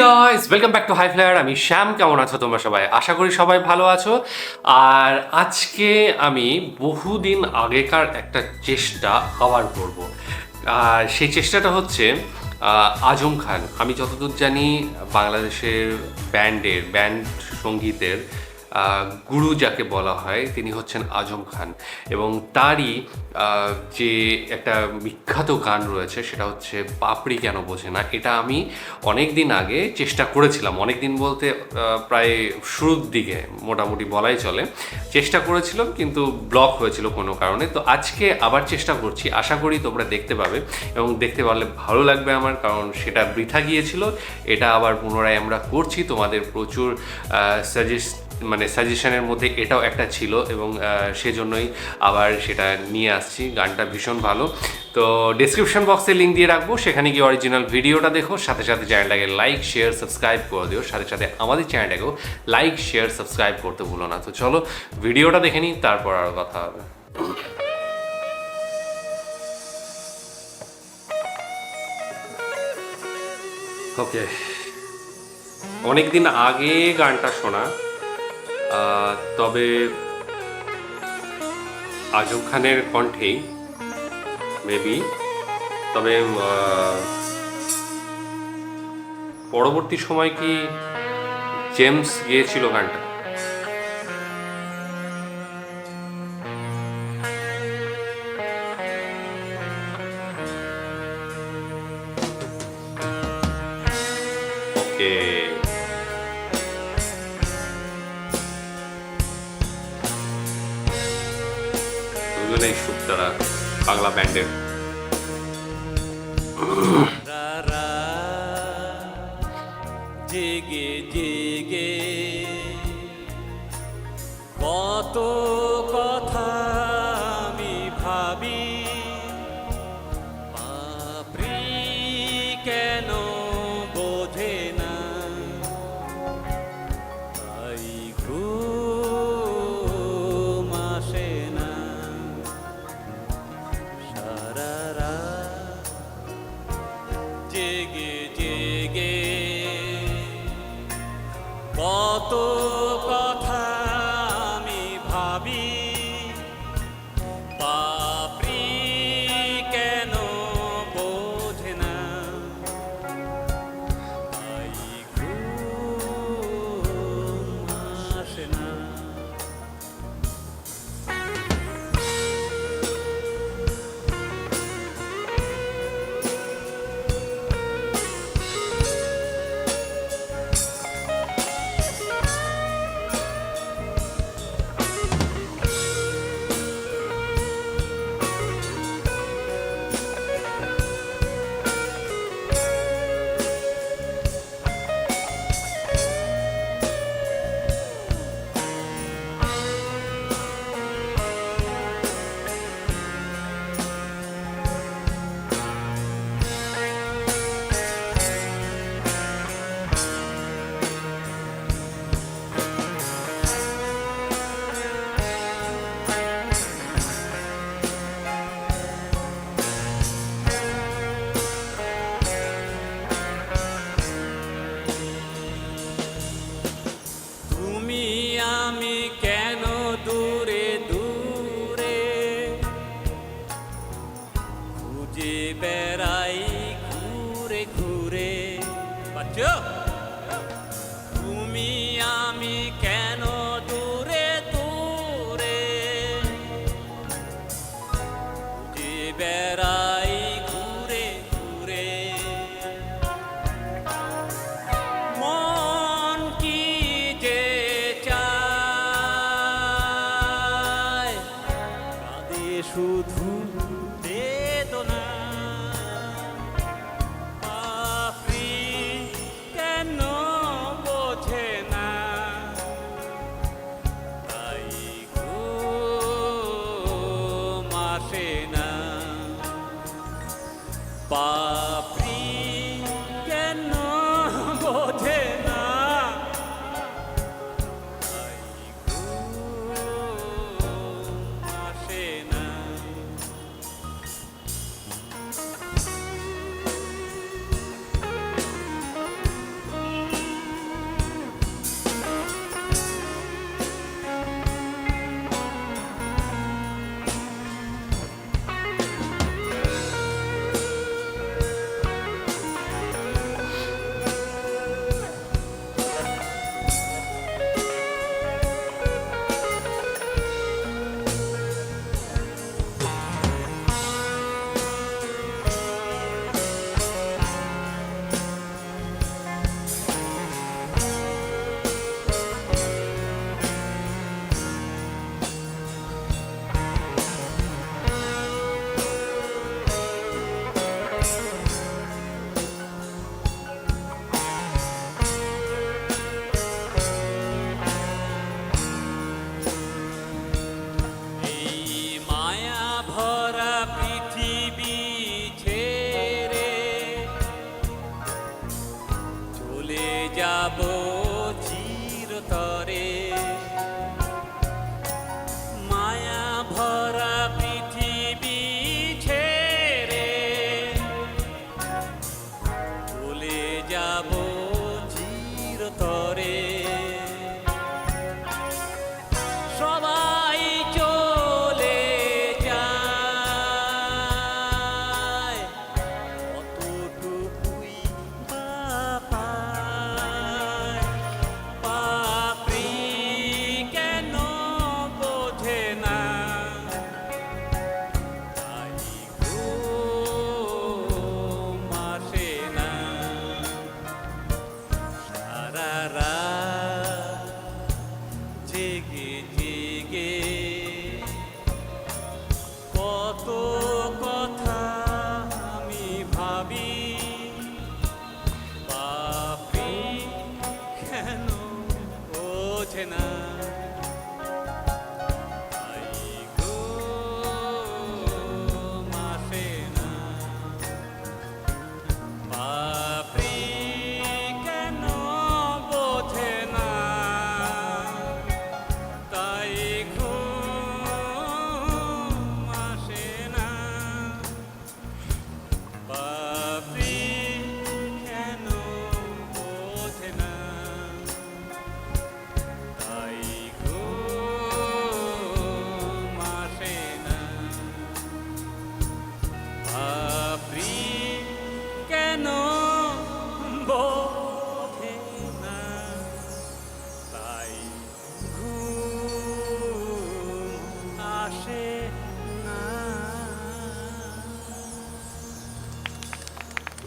Guys, welcome back to High Flyer. আমি শ্যাম। কেমন আছো তোমরা সবাই? আশা করি সবাই ভালো আছো। আর আজকে আমি বহুদিন আগেকার একটা চেষ্টা আবার করব। আর সেই চেষ্টাটা হচ্ছে আজম খান। আমি যতদূর জানি বাংলাদেশের ব্যান্ড সঙ্গীতের গুরু যাকে বলা হয় তিনি হচ্ছেন আজম খান, এবং তারই যে একটা বিখ্যাত গান রয়েছে সেটা হচ্ছে পাপড়ি কেন বোঝে না। এটা আমি অনেক দিন আগে চেষ্টা করেছিলাম, অনেক দিন বলতে প্রায় শুরুর দিকে মোটামুটি বলাই চলে চেষ্টা করেছিলাম, কিন্তু ব্লক হয়েছিল কোনো কারণে। তো আজকে আবার চেষ্টা করছি, আশা করি তোমরা দেখতে পাবে এবং দেখতে পারলে ভালো লাগবে আমার, কারণ সেটা বৃথা গিয়েছিল। এটা আবার পুনরায় আমরা করছি, তোমাদের প্রচুর সাজেশনের মধ্যে এটাও একটা ছিল, এবং সেজন্যই আবার সেটা নিয়ে আসছি। গানটা ভীষণ ভালো। তো ডেসক্রিপশন বক্সে লিঙ্ক দিয়ে রাখবো, সেখানে গিয়ে অরিজিনাল ভিডিওটা দেখো, সাথে সাথে চ্যানেলটাকে লাইক শেয়ার সাবস্ক্রাইব করে দিও, সাথে সাথে আমাদের চ্যানেলটাকেও লাইক শেয়ার সাবস্ক্রাইব করতে ভুলো না। তো চলো ভিডিওটা দেখে নিই, তারপর আরও কথা হবে। ওকে, অনেকদিন আগে গানটা শোনা, তবে আজম খানের কণ্ঠেই মেবি। তবে পরবর্তী সময় কি জেমস গিয়েছিল গানটা? ওকে, দুজনেই সুপ্তারা বাংলা ব্যান্ডের। জেগে জেগে কত কথা আমি ভাবি, পাপড়ি কেন বোঝে না, তাই ঘুম আসে না, সারা রাত জেগে জেগে কত কথা আমি ভাবি, পাপড়ি কেন বোঝে না, তাই ঘুম আসে না। তুমি আমি কেন দূরে দূরে খুঁজে বেড়াই ঘুরে ঘুরে, বাচ্চা তুমি আমি কেন দূরে দূরে খুঁজে বেড়াই ঘুরে ঘুরে, মন কি যে চায়, কাঁদে শুধু বেদনা, পাপড়ি কেন বোঝে না, তাই ঘুম আসে না, পাপড়ি কেন বোঝে না, তাই ঘুম আসে না।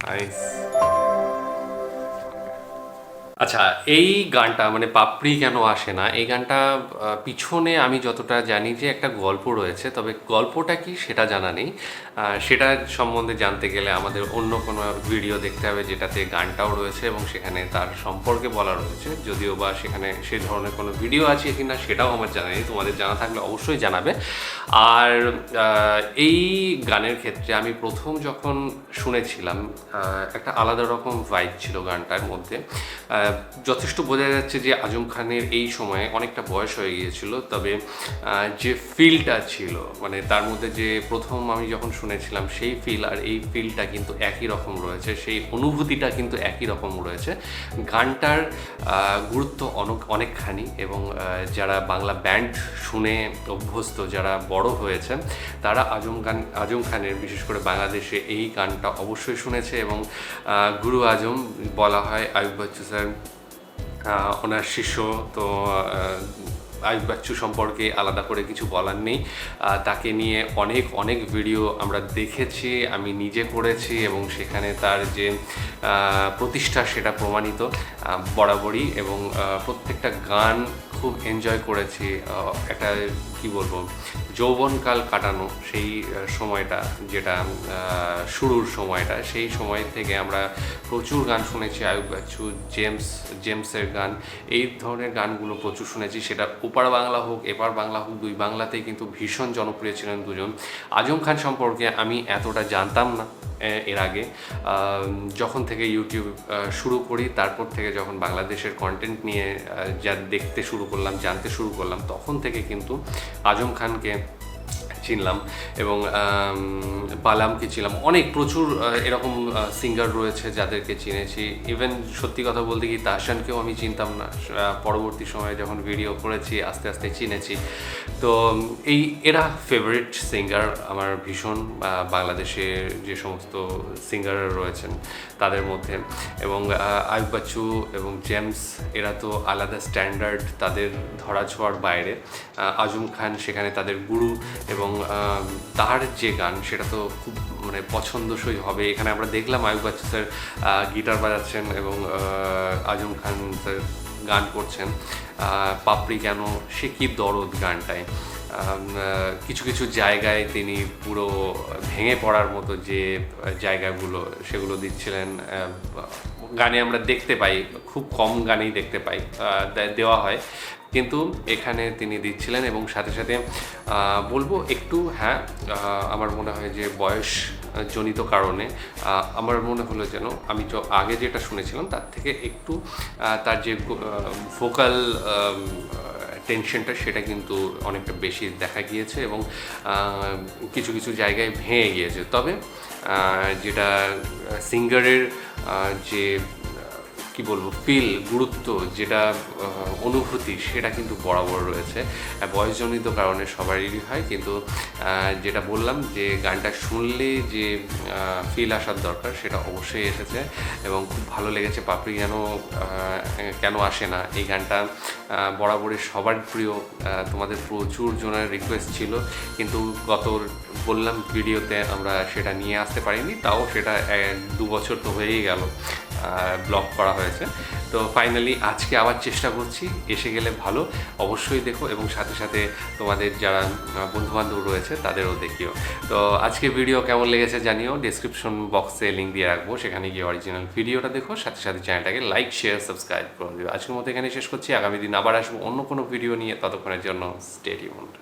নাইস। আচ্ছা, এই গানটা মানে পাপড়ি কেন আসে না, এই গানটা পিছনে আমি যতটা জানি যে একটা গল্প রয়েছে, তবে গল্পটা কি সেটা জানা নেই। সেটা সম্বন্ধে জানতে গেলে আমাদের অন্য কোনো ভিডিও দেখতে হবে যেটাতে গানটাও রয়েছে এবং সেখানে তার সম্পর্কে বলা রয়েছে, যদিও বা সেখানে সেই ধরনের কোনো ভিডিও আছে কি না সেটাও আমার জানা নেই, তোমাদের জানা থাকলে অবশ্যই জানাবে। আর এই গানের ক্ষেত্রে আমি প্রথম যখন শুনেছিলাম একটা আলাদা রকম ভাইব ছিল গানটার মধ্যে। যথেষ্ট বোঝা যাচ্ছে যে আজম খানের এই সময়ে অনেকটা বয়স হয়ে গিয়েছিল, তবে যে ফিলটা ছিল মানে তার মধ্যে যে প্রথম আমি যখন শুনেছিলাম সেই ফিল আর এই ফিলটা কিন্তু একই রকম রয়েছে, সেই অনুভূতিটা কিন্তু একই রকম রয়েছে। গানটার গুরুত্ব অনেকখানি এবং যারা বাংলা ব্যান্ড শুনে অভ্যস্ত, যারা বড় হয়েছে, তারা আজম খানের বিশেষ করে বাংলাদেশে এই গানটা অবশ্যই শুনেছে। এবং গুরু আজম বলা হয় আয়ুব বাচ্চু স্যার ওনার শিষ্য, তো আয়ুব বাচ্চু সম্পর্কে আলাদা করে কিছু বলার নেই। তাকে নিয়ে অনেক ভিডিও আমরা দেখেছি, আমি নিজে করেছি এবং সেখানে তার যে প্রতিষ্ঠা সেটা প্রমাণিত বরাবরই। এবং প্রত্যেকটা গান খুব এনজয় করেছি। একটা কি বলবো, যৌবনকাল কাটানো সেই সময়টা, যেটা শুরুর সময়টা, সেই সময় থেকে আমরা প্রচুর গান শুনেছি। আয়ুব বাচ্চু, জেমসের গান, এই ধরনের গানগুলো প্রচুর শুনেছি। সেটা ওপার বাংলা হোক এপার বাংলা হোক, দুই বাংলাতেই কিন্তু ভীষণ জনপ্রিয় ছিলেন দুজন। আজম খান সম্পর্কে আমি এতটা জানতাম না এর আগে। যখন থেকে ইউটিউব শুরু করি, তারপর থেকে যখন বাংলাদেশের কন্টেন্ট নিয়ে যা দেখতে শুরু করলাম, জানতে শুরু করলাম, তখন থেকে কিন্তু আজম খানকে চিনলাম এবং বালামকে চিনলাম। প্রচুর এরকম সিঙ্গার রয়েছে যাদেরকে চিনেছি। ইভেন সত্যি কথা বলতে কি তাহসানকেও আমি চিনতাম না, পরবর্তী সময়ে যখন ভিডিও করেছি আস্তে আস্তে চিনেছি। তো এরা ফেভারিট সিঙ্গার আমার ভীষণ, বাংলাদেশে যে সমস্ত সিঙ্গার রয়েছেন তাদের মধ্যে। এবং আয়ুব বাচ্চু এবং জেমস এরা তো আলাদা স্ট্যান্ডার্ড, তাদের ধরাছোঁয়ার বাইরে। আজম খান সেখানে তাদের গুরু এবং তার যে গান সেটা তো খুব মানে পছন্দসই হবে। এখানে আমরা দেখলাম আয়ুব বাচ্চু স্যার গিটার বাজাচ্ছেন এবং আজম খান স্যার গান করছেন। পাপড়ি কেন, সে কি দরদ গানটায়। কিছু জায়গায় তিনি পুরো ভেঙে পড়ার মতো যে জায়গাগুলো সেগুলো দিচ্ছিলেন। গানে আমরা দেখতে পাই, খুব কম গানেই দেখতে পাই দেওয়া হয়, কিন্তু এখানে তিনি দিচ্ছিলেন। এবং সাথে সাথে বলবো একটু হ্যাঁ, আমার মনে হয় যে বয়স জনিত কারণে আমার মনে হলো যেন আমি আগে যেটা শুনেছিলাম তার থেকে একটু তার যে ভোকাল টেনশনটা সেটা কিন্তু অনেকটা বেশি দেখা গিয়েছে এবং কিছু জায়গায় ভেঙে গিয়েছে। তবে যেটা সিঙ্গারের যে কি বলবো ফিল, গুরুত্ব, যেটা অনুভূতি, সেটা কিন্তু বরাবর রয়েছে। বয়সজনিত কারণে সবারই হয়, কিন্তু যেটা বললাম যে গানটা শুনলে যে ফিল আসার দরকার সেটা অবশ্যই এসেছে এবং খুব ভালো লেগেছে। পাপড়ি কেন আসে না, এই গানটা বরাবরই সবার প্রিয়। তোমাদের প্রচুর জনের রিকোয়েস্ট ছিল, কিন্তু বললাম ভিডিওতে আমরা সেটা নিয়ে আসতে পারিনি, তাও সেটা 2 বছর তো হয়েই গেল ব্লগ করা হয়েছে। তো ফাইনালি আজকে আবার চেষ্টা করছি, এসে গেলে ভালো, অবশ্যই দেখো এবং সাথে সাথে তোমাদের যারা বন্ধুবান্ধব রয়েছে তাদেরও দেখিও। তো আজকে ভিডিও কেমন লেগেছে জানিও, ডেসক্রিপশন বক্সে লিঙ্ক দিয়ে রাখবো, সেখানে গিয়ে অরিজিনাল ভিডিওটা দেখো, সাথে সাথে চ্যানেলটাকে লাইক শেয়ার সাবস্ক্রাইব করে দিও। আজকের মতো এখানে শেষ করছি, আগামী দিন আবার আসবো অন্য কোনো ভিডিও নিয়ে, ততক্ষণের জন্য স্টে টিউনড।